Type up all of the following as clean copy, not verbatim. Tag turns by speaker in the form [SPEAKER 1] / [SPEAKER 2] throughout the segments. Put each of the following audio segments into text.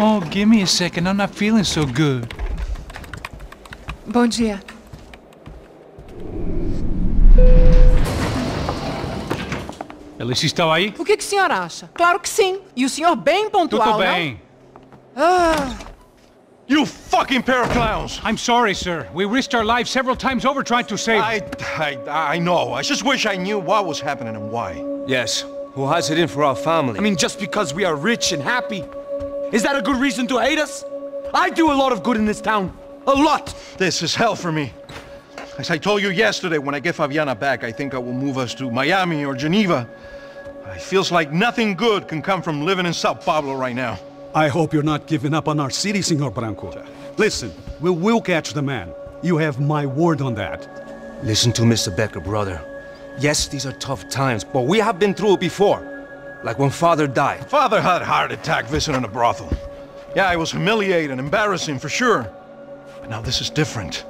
[SPEAKER 1] Oh, give me a second. I'm not feeling so good.
[SPEAKER 2] Bom dia.
[SPEAKER 1] Alice estava aí?
[SPEAKER 2] O que o senhor acha? Claro que sim. E o senhor bem pontual,
[SPEAKER 1] Tudo bem.
[SPEAKER 2] não? Ah...
[SPEAKER 3] You fucking pair of clowns!
[SPEAKER 1] I'm sorry, sir. We risked our lives several times over trying to save...
[SPEAKER 3] I know. I just wish I knew what was happening and why.
[SPEAKER 4] Yes. Who has it in for our family?
[SPEAKER 5] I mean, just because we are rich and happy? Is that a good reason to hate us? I do a lot of good in this town. A lot!
[SPEAKER 3] This is hell for me. As I told you yesterday, when I get Fabiana back, I think I will move us to Miami or Geneva. It feels like nothing good can come from living in Sao Paulo right now.
[SPEAKER 6] I hope you're not giving up on our city, Senor Branco. Listen, we will catch the man. You have my word on that.
[SPEAKER 4] Listen to Mr. Becker, brother. Yes, these are tough times, but we have been through it before. Like when Father died.
[SPEAKER 3] Father had a heart attack visiting a brothel. Yeah, it was humiliating, embarrassing, for sure. But now this is different.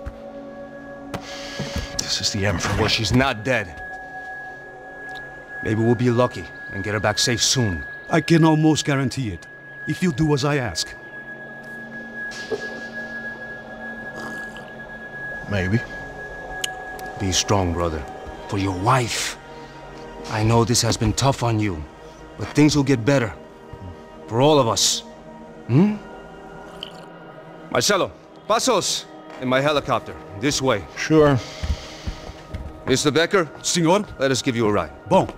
[SPEAKER 3] This is the end for me.
[SPEAKER 4] Well, she's not dead. Maybe we'll be lucky and get her back safe soon.
[SPEAKER 6] I can almost guarantee it, if you do as I ask.
[SPEAKER 3] Maybe.
[SPEAKER 4] Be strong, brother. For your wife. I know this has been tough on you, but things will get better. For all of us. Hmm? Marcelo, pasos in my helicopter. This way.
[SPEAKER 3] Sure.
[SPEAKER 4] Mr. Becker?
[SPEAKER 6] Senhor?
[SPEAKER 4] Let us give you a ride.
[SPEAKER 6] Bom.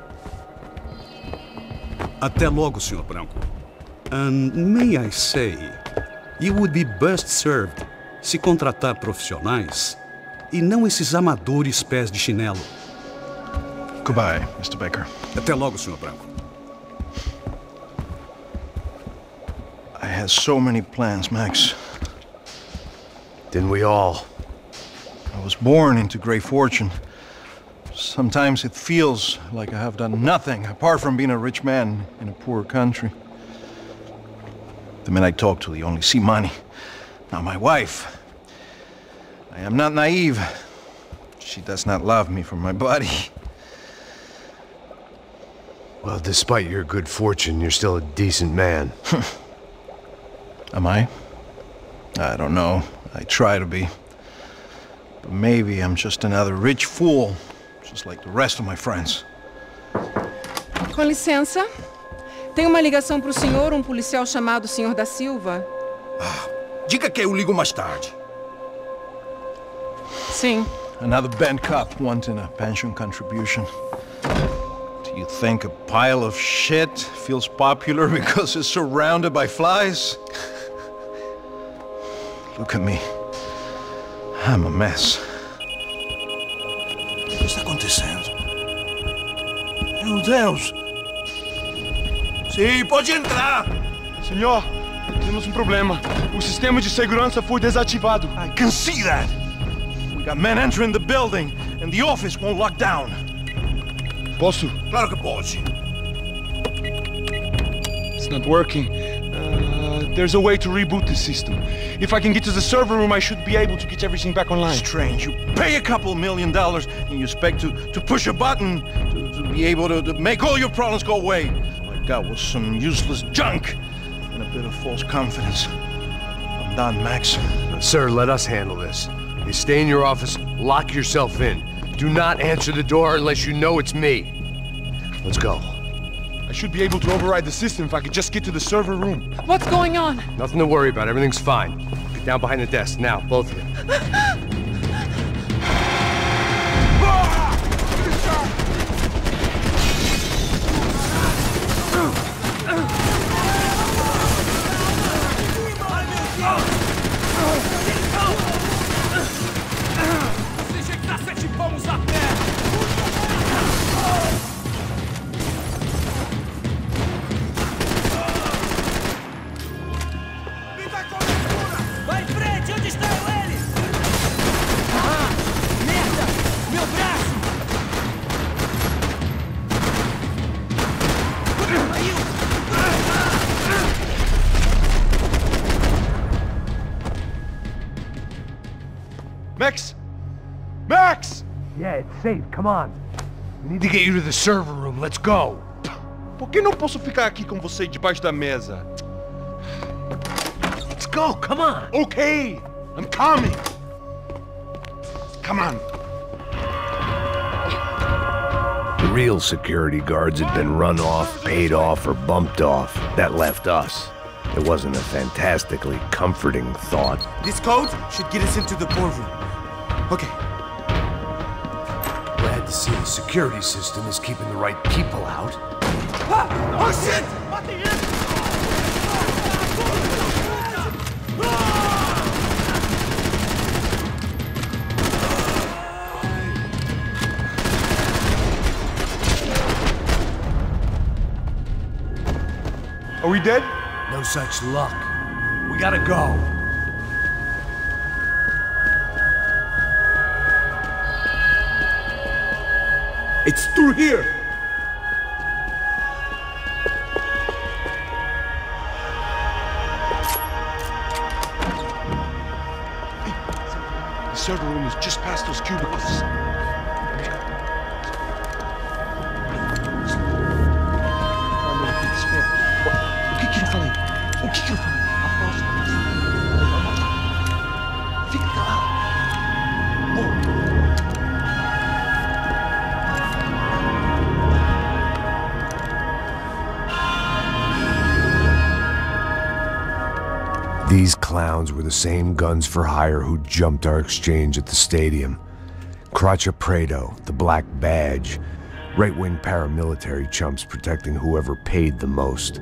[SPEAKER 6] Até logo, Senhor Branco. And may I say, you would be best served se contratar profissionais e não esses amadores pés de chinelo.
[SPEAKER 3] Goodbye, Mr. Baker.
[SPEAKER 6] Até logo, Senhor Branco.
[SPEAKER 3] I had so many plans, Max.
[SPEAKER 4] Didn't we all?
[SPEAKER 3] I was born into great fortune. Sometimes it feels like I have done nothing apart from being a rich man in a poor country. The men I talk to, they only see money. Now my wife, I am not naive. She does not love me for my body.
[SPEAKER 7] Well, despite your good fortune, you're still a decent man.
[SPEAKER 3] Am I? I don't know. I try to be. But maybe I'm just another rich fool, just like the rest of my friends.
[SPEAKER 2] Com licença. Tem uma ligação para o senhor, policial chamado Sr. da Silva.
[SPEAKER 5] Diga que eu ligo mais tarde.
[SPEAKER 2] Sim.
[SPEAKER 3] Another bent cop wanting a pension contribution. Do you think a pile of shit feels popular because it's surrounded by flies? Look at me. I'm a mess.
[SPEAKER 5] O que está acontecendo? Meu Deus! Sim, pode entrar!
[SPEAKER 8] Senhor, temos problema. O sistema de segurança foi desativado.
[SPEAKER 3] I can see that! We got men entering the building, and the office won't lock down.
[SPEAKER 8] Posso?
[SPEAKER 5] Claro que pode.
[SPEAKER 8] It's not working. There's a way to reboot the system. If I can get to the server room, I should be able to get everything back online.
[SPEAKER 3] Strange. You pay a couple $1 million, and you expect to push a button to be able to make all your problems go away. All I got was some useless junk and a bit of false confidence. I'm done, Max.
[SPEAKER 7] Sir, let us handle this. You stay in your office, lock yourself in. Do not answer the door unless you know it's me. Let's go.
[SPEAKER 8] I should be able to override the system if I could just get to the server room.
[SPEAKER 2] What's going on?
[SPEAKER 7] Nothing to worry about. Everything's fine. Get down behind the desk. Now, both of you.
[SPEAKER 8] Max! Max!
[SPEAKER 7] Yeah, it's safe. Come on. We need to get you to the server room. Let's go.
[SPEAKER 8] Por que não posso ficar aqui com você debaixo da mesa?
[SPEAKER 7] go, come on.
[SPEAKER 8] Okay, I'm coming. Come on.
[SPEAKER 9] The real security guards had been run off, paid off, or bumped off. That left us. It wasn't a fantastically comforting thought.
[SPEAKER 5] This code should get us into the boardroom. Okay.
[SPEAKER 7] Glad to see the security system is keeping the right people out.
[SPEAKER 5] Ah! Oh shit!
[SPEAKER 8] Are we dead?
[SPEAKER 7] No such luck. We gotta go.
[SPEAKER 5] It's through here!
[SPEAKER 8] The server room is just past those cubicles.
[SPEAKER 9] These clowns were the same guns for hire who jumped our exchange at the stadium. Crotcha Prado, the Black Badge, right-wing paramilitary chumps protecting whoever paid the most.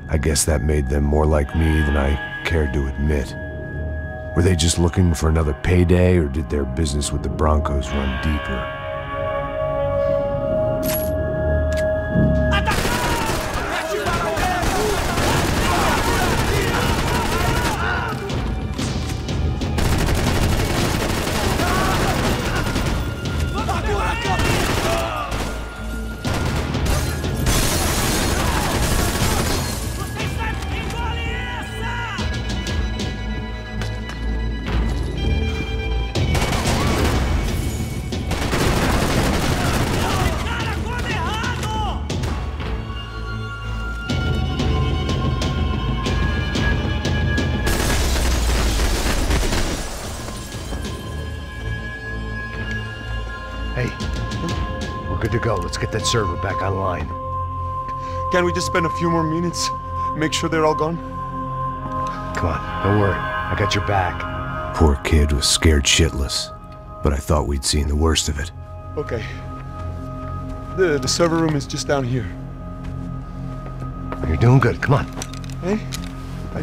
[SPEAKER 9] I guess that made them more like me than I cared to admit. Were they just looking for another payday, or did their business with the Broncos run deeper?
[SPEAKER 7] Hey, we're good to go. Let's get that server back online.
[SPEAKER 8] Can we just spend a few more minutes? Make sure they're all gone?
[SPEAKER 7] Come on, don't worry. I got your back.
[SPEAKER 9] Poor kid was scared shitless, but I thought we'd seen the worst of it.
[SPEAKER 8] Okay. The server room is just down here.
[SPEAKER 7] You're doing good. Come on.
[SPEAKER 8] Hey, I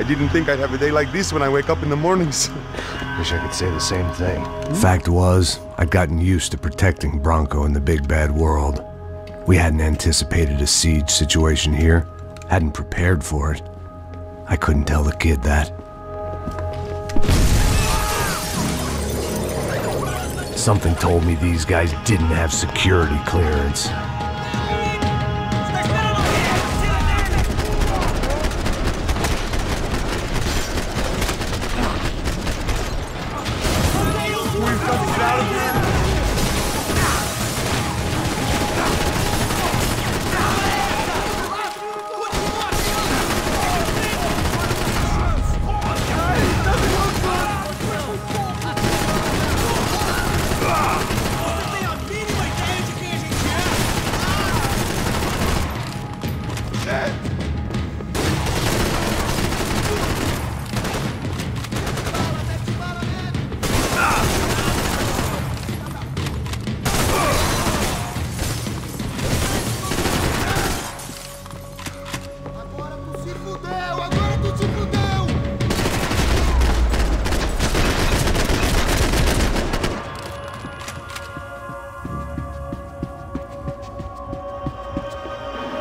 [SPEAKER 8] didn't think I'd have a day like this when I wake up in the mornings.
[SPEAKER 7] Wish I could say the same thing.
[SPEAKER 9] Fact was, I'd gotten used to protecting Bronco in the big bad world. We hadn't anticipated a siege situation here, hadn't prepared for it. I couldn't tell the kid that. Something told me these guys didn't have security clearance.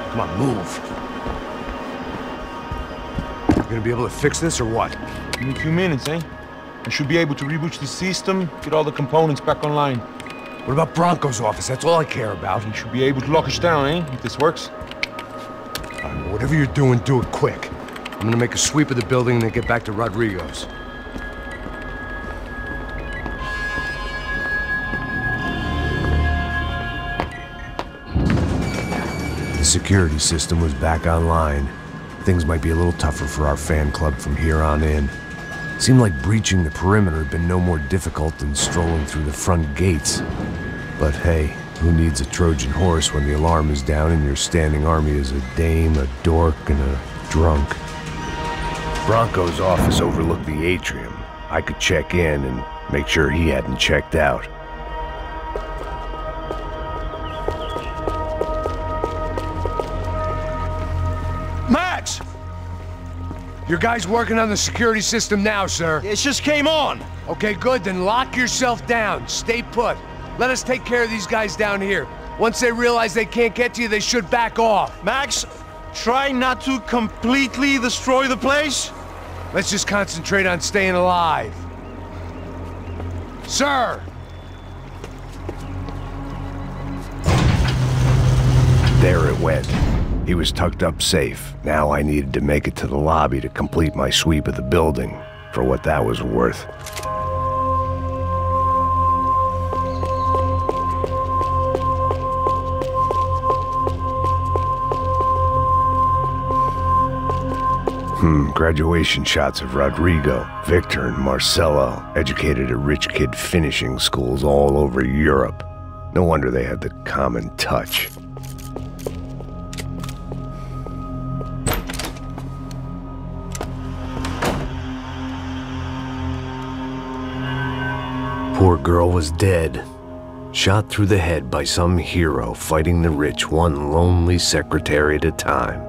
[SPEAKER 7] Come on, move. You gonna be able to fix this or what?
[SPEAKER 8] In a few minutes, eh? I should be able to reboot the system, get all the components back online.
[SPEAKER 7] What about Bronco's office? That's all I care about.
[SPEAKER 8] You should be able to lock us down, eh? If this works.
[SPEAKER 7] All right, well, whatever you're doing, do it quick. I'm gonna make a sweep of the building and then get back to Rodrigo's.
[SPEAKER 9] The security system was back online. things might be a little tougher for our fan club from here on in. Seemed like breaching the perimeter had been no more difficult than strolling through the front gates. But hey, who needs a Trojan horse when the alarm is down and your standing army is a dame, a dork, and a drunk? Bronco's office overlooked the atrium. I could check in and make sure he hadn't checked out.
[SPEAKER 7] Max! Your guy's working on the security system now, sir.
[SPEAKER 3] It just came on.
[SPEAKER 7] Okay, good, then lock yourself down. Stay put. Let us take care of these guys down here. Once they realize they can't get to you, they should back off.
[SPEAKER 3] Max, try not to completely destroy the place.
[SPEAKER 7] Let's just concentrate on staying alive. Sir!
[SPEAKER 9] There it went. He was tucked up safe. Now I needed to make it to the lobby to complete my sweep of the building, for what that was worth. Graduation shots of Rodrigo, Victor, and Marcelo, educated at rich kid finishing schools all over Europe. No wonder they had the common touch. Poor girl was dead. Shot through the head by some hero fighting the rich one lonely secretary at a time.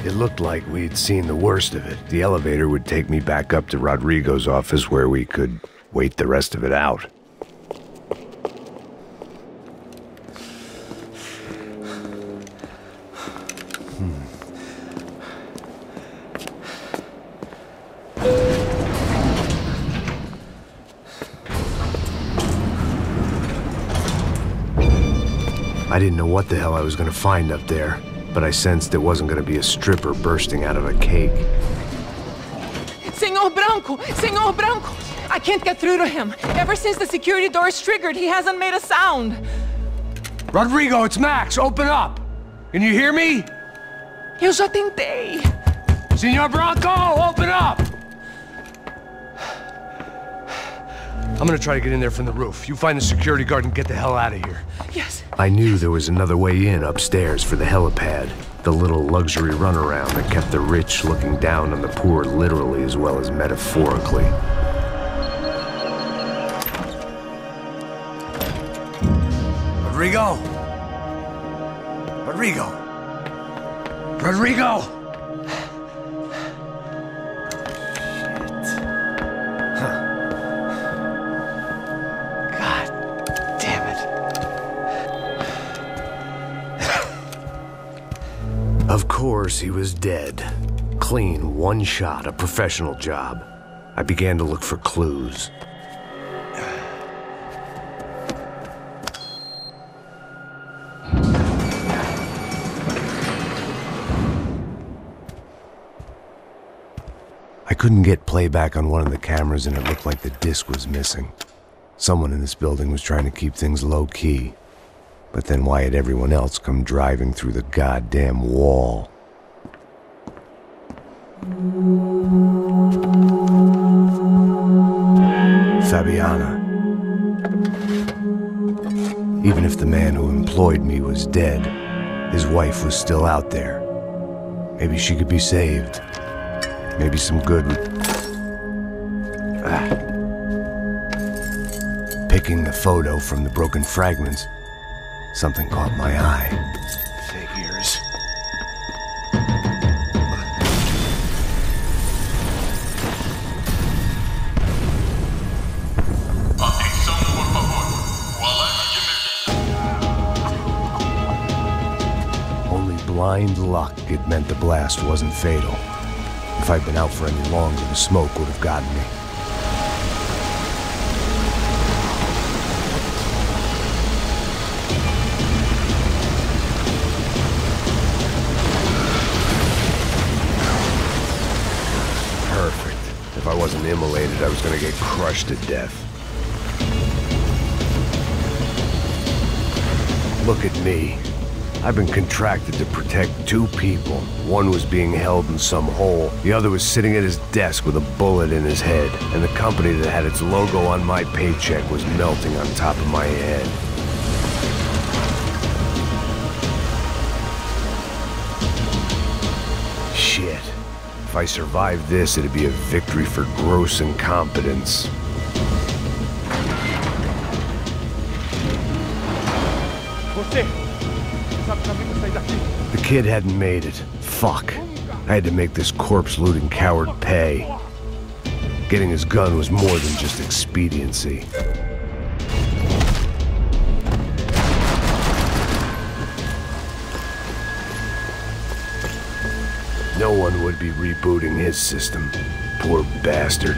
[SPEAKER 9] It looked like we'd seen the worst of it. The elevator would take me back up to Rodrigo's office where we could wait the rest of it out. I didn't know what the hell I was going to find up there, but I sensed it wasn't going to be a stripper bursting out of a cake.
[SPEAKER 2] Senor Branco! Senor Branco! I can't get through to him. Ever since the security door is triggered, he hasn't made a sound.
[SPEAKER 7] Rodrigo, it's Max. Open up. Can you hear me?
[SPEAKER 2] Eu já tentei.
[SPEAKER 7] Senor Branco, open up! I'm gonna try to get in there from the roof. You find the security guard and get the hell out of here.
[SPEAKER 2] Yes.
[SPEAKER 9] I knew there was another way in upstairs for the helipad, the little luxury runaround that kept the rich looking down on the poor literally as well as metaphorically.
[SPEAKER 7] Rodrigo! Rodrigo! Rodrigo!
[SPEAKER 9] Of course, he was dead. Clean, one shot, a professional job. I began to look for clues. couldn't get playback on one of the cameras and it looked like the disc was missing. Someone in this building was trying to keep things low-key. But then why had everyone else come driving through the goddamn wall? Fabiana. Even if the man who employed me was dead, his wife was still out there. Maybe she could be saved. Maybe some good would... Picking the photo from the broken fragments, something caught my eye. Figures. Only blind luck it meant the blast wasn't fatal. If I'd been out for any longer, the smoke would have gotten me.
[SPEAKER 7] If I wasn't immolated, I was gonna get crushed to death. Look at me. I've been contracted to protect two people. One was being held in some hole. The other was sitting at his desk with a bullet in his head. And the company that had its logo on my paycheck was melting on top of my head. Shit. If I survived this, it'd be a victory for gross incompetence. The kid hadn't made it. Fuck. I had to make this corpse-looting coward pay. Getting his gun was more than just expediency. No one would be rebooting his system. Poor bastard.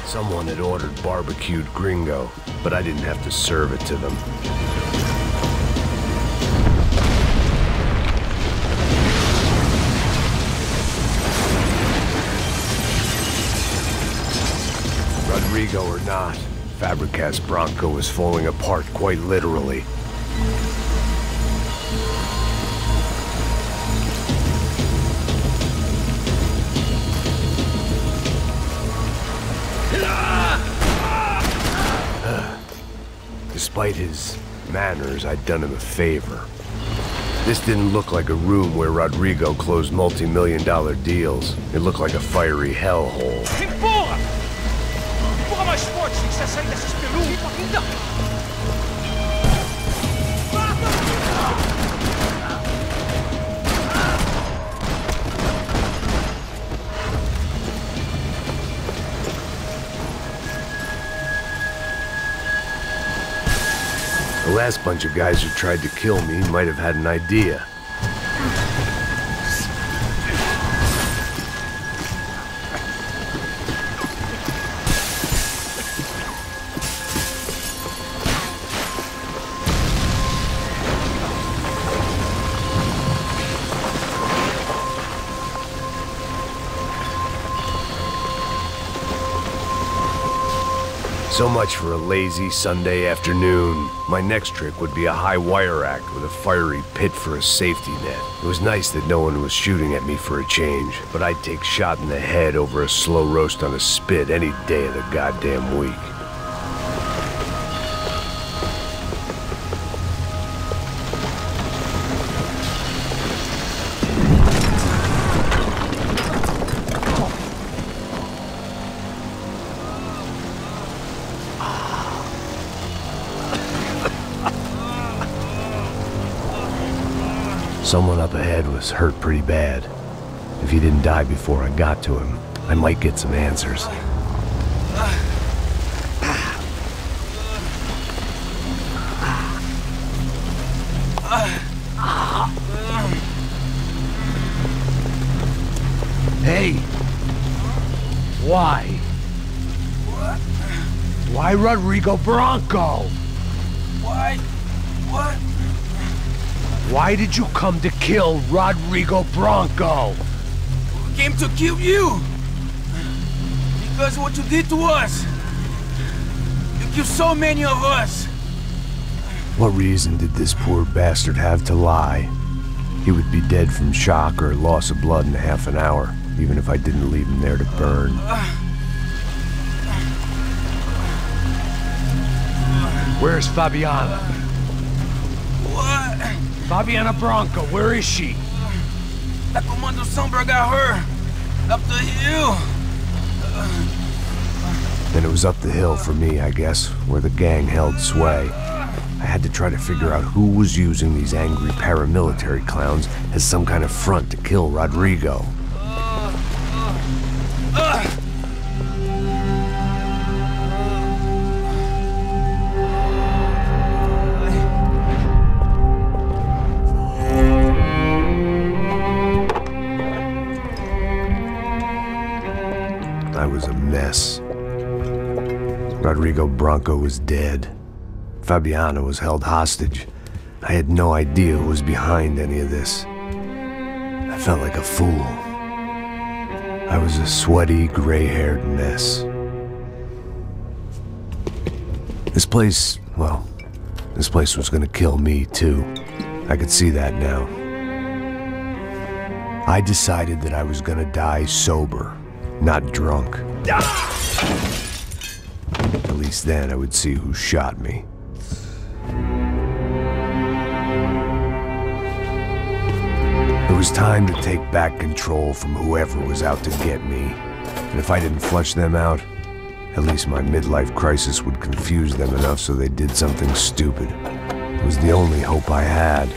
[SPEAKER 7] Someone had ordered barbecued gringo, but I didn't have to serve it to them. Rodrigo or not, Fabregas Bronco was falling apart quite literally. Despite his manners, I'd done him a favor. This didn't look like a room where Rodrigo closed multi-million-dollar deals. It looked like a fiery hellhole. The last bunch of guys who tried to kill me might have had an idea. So much for a lazy Sunday afternoon. My next trick would be a high wire act with a fiery pit for a safety net. It was nice that no one was shooting at me for a change, but I'd take shot in the head over a slow roast on a spit any day of the goddamn week. Someone up ahead was hurt pretty bad. If he didn't die before I got to him, I might get some answers. Hey! Why? Why Rodrigo Bronco?
[SPEAKER 5] Why? What?
[SPEAKER 7] Why did you come to kill Rodrigo Bronco?
[SPEAKER 5] We came to kill you. Because of what you did to us. You killed so many of us.
[SPEAKER 9] What reason did this poor bastard have to lie? He would be dead from shock or loss of blood in half an hour, even if I didn't leave him there to burn. Where's Fabiana?
[SPEAKER 5] What?
[SPEAKER 7] Fabiana Bronco, where is she?
[SPEAKER 5] That Comando Sombra got her. Up the hill.
[SPEAKER 9] Then it was up the hill for me, I guess, where the gang held sway. I had to try to figure out who was using these angry paramilitary clowns as some kind of front to kill Rodrigo. I was a mess. Rodrigo Bronco was dead. Fabiana was held hostage. I had no idea who was behind any of this. I felt like a fool. I was a sweaty, gray-haired mess. This place, well, this place was gonna kill me too. I could see that now. I decided that I was gonna die sober, not drunk. At least then I would see who shot me. It was time to take back control from whoever was out to get me. And if I didn't flush them out, at least my midlife crisis would confuse them enough so they did something stupid. It was the only hope I had.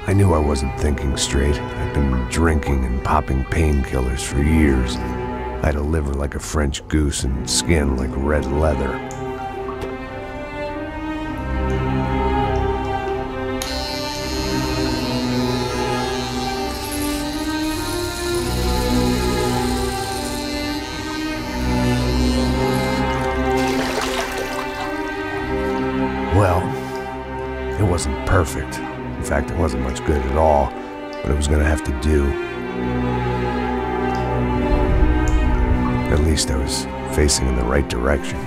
[SPEAKER 9] I knew I wasn't thinking straight. I'd been drinking and popping painkillers for years. I had a liver like a French goose and skin like red leather. Well, it wasn't perfect. In fact, it wasn't much good at all, but it was gonna have to do. At least I was facing in the right direction.